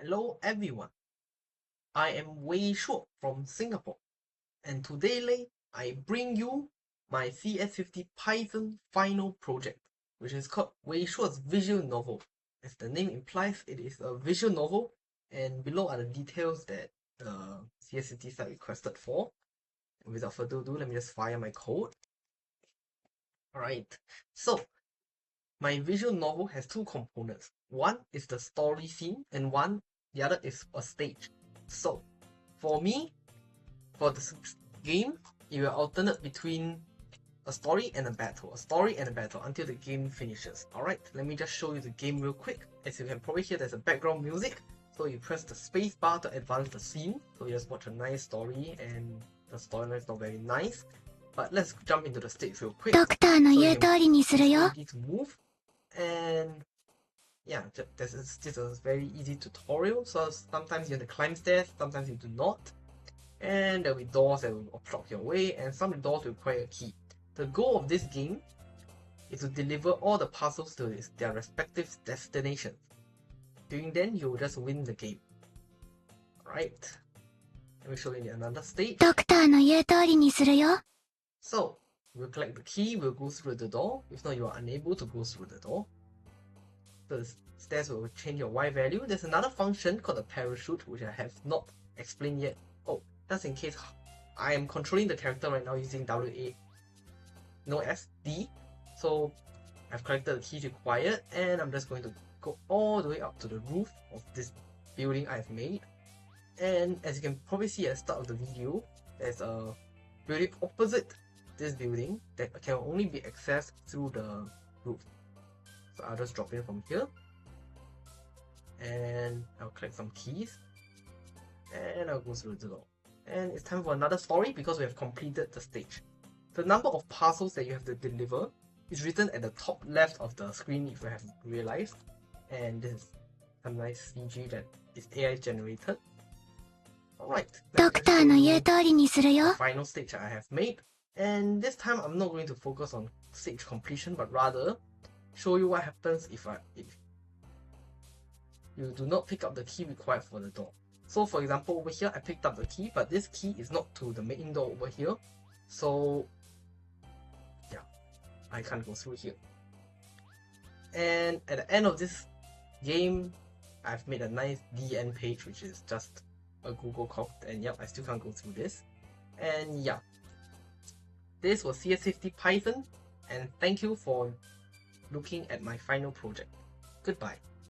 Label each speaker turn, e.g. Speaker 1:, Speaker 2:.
Speaker 1: Hello everyone, I am Wei Shuo from Singapore, and today I bring you my CS50 Python final project, which is called Wei Shuo's visual novel. As the name implies, it is a visual novel, and below are the details that the CS50 site requested for. And without further ado, let me just fire my code. Alright, so my visual novel has two components. One is the story scene, and the other is a stage. So, for me, for this game, it will alternate between a story and a battle, until the game finishes. Alright, let me just show you the game real quick. As you can probably hear, there's a background music. So you press the space bar to advance the scene. So you just watch a nice story, and the storyline is not very nice. But let's jump into the stage real quick. So you need to move, and yeah, this is a very easy tutorial. So sometimes you have to climb stairs, sometimes you do not. And there will be doors that will obstruct your way, and some doors will require a key. The goal of this game is to deliver all the puzzles to their respective destinations. Doing then, you will just win the game. Alright, let me show you another stage. So, we'll collect the key, we'll go through the door. If not, you are unable to go through the door. The stairs will change your Y value. There's another function called the parachute, which I have not explained yet. Oh, just in case, I am controlling the character right now using WASD. So I've collected the keys required, and I'm just going to go all the way up to the roof of this building I've made. And as you can probably see at the start of the video, there's a building opposite this building that can only be accessed through the roof. So I'll just drop in from here, and I'll collect some keys, and I'll go through the door. And it's time for another story because we have completed the stage. The number of puzzles that you have to deliver is written at the top left of the screen, if you have realized. And this is a nice CG that is AI generated. Alright, the final stage I have made. And this time I'm not going to focus on stage completion, but rather show you what happens if you do not pick up the key required for the door. So for example, over here I picked up the key, but this key is not to the main door over here. So yeah, I can't go through here. And at the end of this game, I've made a nice DN page, which is just a Google code, and yep, I still can't go through this. And yeah, this was CS50 Python, and thank you for looking at my final project. Goodbye.